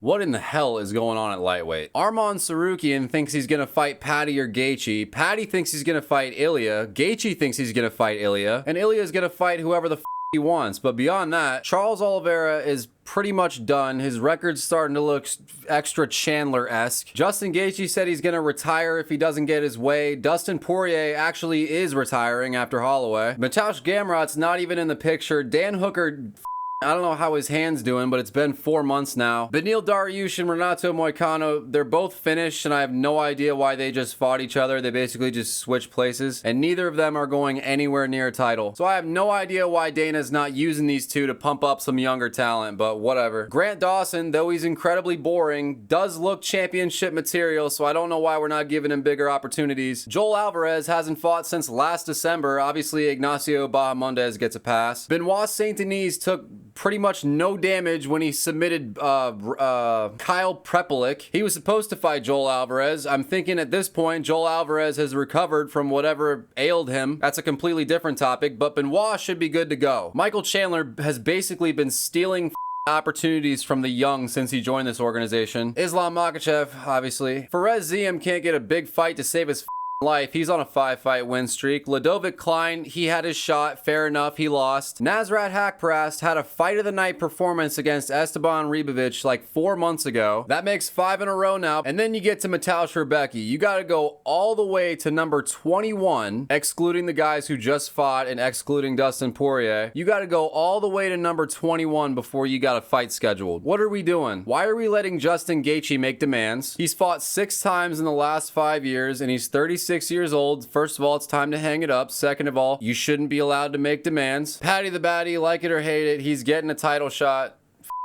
What in the hell is going on at lightweight? Arman Tsarukyan thinks he's gonna fight Paddy or Gaethje. Paddy thinks he's gonna fight Ilya. Gaethje thinks he's gonna fight Ilya. And Ilya's gonna fight whoever the he wants. But beyond that, Charles Oliveira is pretty much done. His record's starting to look extra Chandler-esque. Justin Gaethje said he's gonna retire if he doesn't get his way. Dustin Poirier actually is retiring after Holloway. Mateusz Gamrot's not even in the picture. Dan Hooker, I don't know how his hand's doing, but it's been 4 months now. Beneil Dariush and Renato Moicano, they're both finished, and I have no idea why they just fought each other. They basically just switched places, and neither of them are going anywhere near a title. So I have no idea why Dana's not using these two to pump up some younger talent, but whatever. Grant Dawson, though he's incredibly boring, does look championship material, so I don't know why we're not giving him bigger opportunities. Joel Alvarez hasn't fought since last December. Obviously, Ignacio Bahamondes gets a pass. Benoit Saint-Denis took pretty much no damage when he submitted Kyle Prepelic. He was supposed to fight Joel Alvarez. I'm thinking at this point, Joel Alvarez has recovered from whatever ailed him. That's a completely different topic, but Benoit should be good to go. Michael Chandler has basically been stealing opportunities from the young since he joined this organization. Islam Makhachev, obviously. Fares Ziam can't get a big fight to save his life. He's on a 5-fight win streak. Ludovic Klein, he had his shot. Fair enough, he lost. Nasrat Haqparast had a fight of the night performance against Esteban Ribovic like 4 months ago. That makes 5 in a row now. And then you get to Mateusz Rebecki. You got to go all the way to number 21, excluding the guys who just fought and excluding Dustin Poirier. You got to go all the way to number 21 before you got a fight scheduled. What are we doing? Why are we letting Justin Gaethje make demands? He's fought 6 times in the last 5 years, and he's 36 years old. First of all, it's time to hang it up. Second of all, you shouldn't be allowed to make demands. Paddy the Baddy, like it or hate it, he's getting a title shot.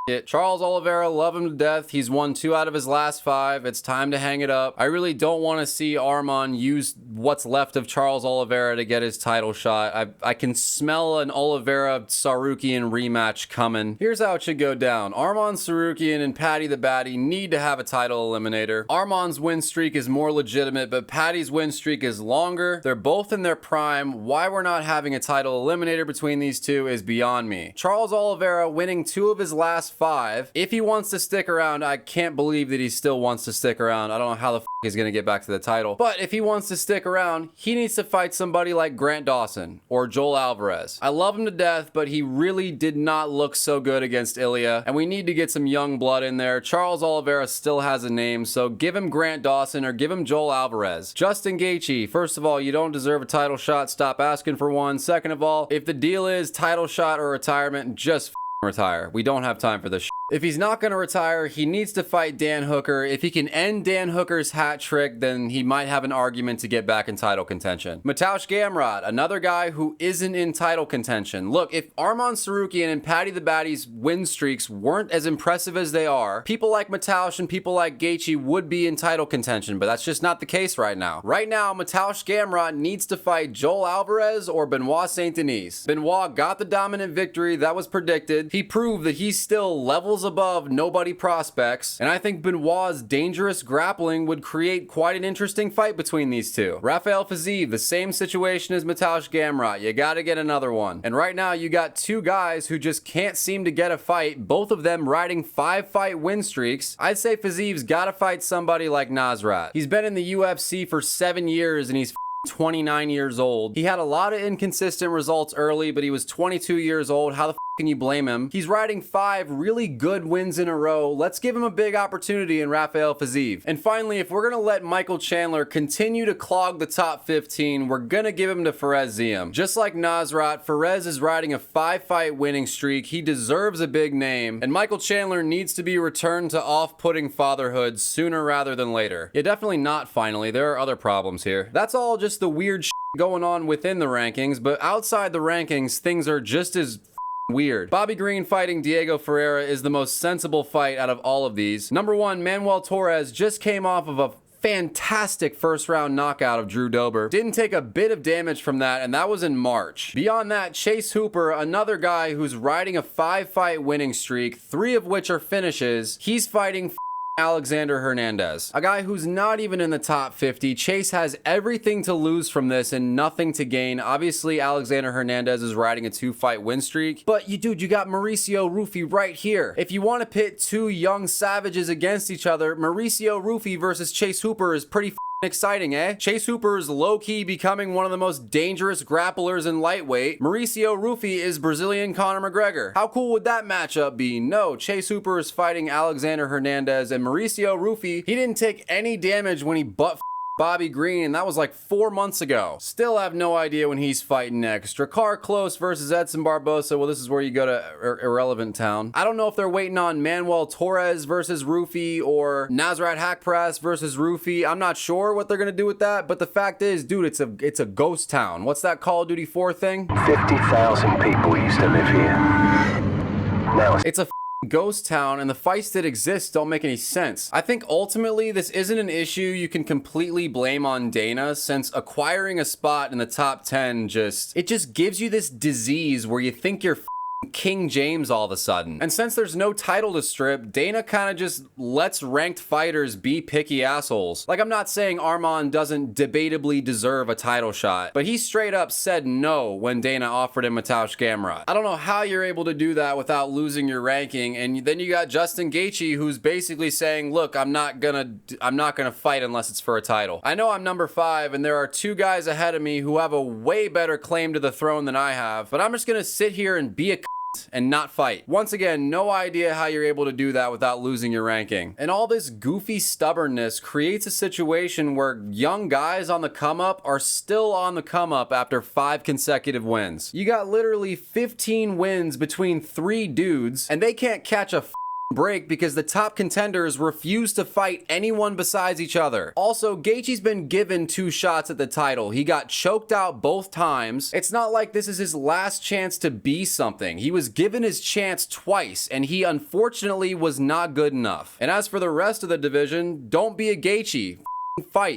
It. Charles Oliveira, love him to death. He's won 2 out of his last 5. It's time to hang it up. I really don't want to see Arman use what's left of Charles Oliveira to get his title shot. I can smell an Oliveira-Tsarukyan rematch coming. Here's how it should go down. Arman Tsarukyan and Paddy the Baddy need to have a title eliminator. Arman's win streak is more legitimate, but Paddy's win streak is longer. They're both in their prime. Why we're not having a title eliminator between these two is beyond me. Charles Oliveira winning 2 of his last 5. If he wants to stick around, I can't believe that he still wants to stick around. I don't know how the he's gonna get back to the title. But if he wants to stick around, he needs to fight somebody like Grant Dawson or Joel Alvarez. I love him to death, but he really did not look so good against Ilya, and we need to get some young blood in there. Charles Oliveira still has a name, so give him Grant Dawson or give him Joel Alvarez. Justin Gaethje, first of all, you don't deserve a title shot. Stop asking for one. Second of all, if the deal is title shot or retirement, just retire. We don't have time for this shit. If he's not going to retire, he needs to fight Dan Hooker. If he can end Dan Hooker's hat trick, then he might have an argument to get back in title contention. Mateusz Gamrot, another guy who isn't in title contention. Look, if Arman Tsarukyan and Paddy the Baddy's win streaks weren't as impressive as they are, people like Mateusz and people like Gaethje would be in title contention, but that's just not the case right now. Right now, Mateusz Gamrot needs to fight Joel Alvarez or Benoit Saint-Denis. Benoit got the dominant victory that was predicted. He proved that he's still levels above nobody prospects, and I think Benoit's dangerous grappling would create quite an interesting fight between these two. Rafael Fiziev, the same situation as Mateusz Gamrot. You gotta get another one. And right now, you got 2 guys who just can't seem to get a fight, both of them riding 5-fight win streaks. I'd say Fiziev's gotta fight somebody like Nasrat. He's been in the UFC for 7 years, and he's 29 years old. He had a lot of inconsistent results early, but he was 22 years old. How the can you blame him? He's riding 5 really good wins in a row. Let's give him a big opportunity in Rafael Fiziev. And finally, if we're gonna let Michael Chandler continue to clog the top 15, we're gonna give him to Fares Ziam. Just like Nasrat, Fares is riding a 5-fight winning streak. He deserves a big name, and Michael Chandler needs to be returned to off-putting fatherhood sooner rather than later. Yeah, definitely not finally. There are other problems here. That's all just the weird shit going on within the rankings, but outside the rankings, things are just as weird. Bobby Green fighting Diego Ferreira is the most sensible fight out of all of these. Number 1, Manuel Torres just came off of a fantastic first-round knockout of Drew Dober. Didn't take a bit of damage from that, and that was in March. Beyond that, Chase Hooper, another guy who's riding a 5-fight winning streak, 3 of which are finishes. He's fighting Alexander Hernandez, a guy who's not even in the top 50. Chase has everything to lose from this and nothing to gain. Obviously, Alexander Hernandez is riding a 2-fight win streak, but you got Mauricio Rufy right here. If you want to pit two young savages against each other, Mauricio Rufy versus Chase Hooper is pretty exciting, eh? Chase Hooper is low-key becoming one of the most dangerous grapplers in lightweight. Mauricio Rufy is Brazilian Conor McGregor. How cool would that matchup be? No, Chase Hooper is fighting Alexander Hernandez, and Mauricio Rufy, he didn't take any damage when he butt Bobby Green, and that was like 4 months ago. Still have no idea when he's fighting next. Drakkar Klose versus Edson Barbosa. Well, this is where you go to Irrelevant Town. I don't know if they're waiting on Manuel Torres versus Rufy or Nasrat Hakparas versus Rufy. I'm not sure what they're gonna do with that, but the fact is, dude, it's a ghost town. What's that Call of Duty 4 thing? 50,000 people used to live here. Now it's a ghost town, and the fights that exist don't make any sense. I think ultimately this isn't an issue you can completely blame on Dana, since acquiring a spot in the top 10 just gives you this disease where you think you're King James all of a sudden. And since there's no title to strip, Dana kind of just lets ranked fighters be picky assholes. Like, I'm not saying Arman doesn't debatably deserve a title shot, but he straight up said no when Dana offered him Mateusz Gamrot. I don't know how you're able to do that without losing your ranking. And then you got Justin Gaethje, who's basically saying, look, I'm not gonna fight unless it's for a title. I know I'm number 5, and there are 2 guys ahead of me who have a way better claim to the throne than I have, but I'm just gonna sit here and be a and not fight. Once again, no idea how you're able to do that without losing your ranking. And all this goofy stubbornness creates a situation where young guys on the come up are still on the come up after 5 consecutive wins. You got literally 15 wins between 3 dudes, and they can't catch a break because the top contenders refuse to fight anyone besides each other. Also, Gaethje's been given 2 shots at the title. He got choked out both times. It's not like this is his last chance to be something. He was given his chance twice, and he unfortunately was not good enough. And as for the rest of the division, don't be a Gaethje. Fight.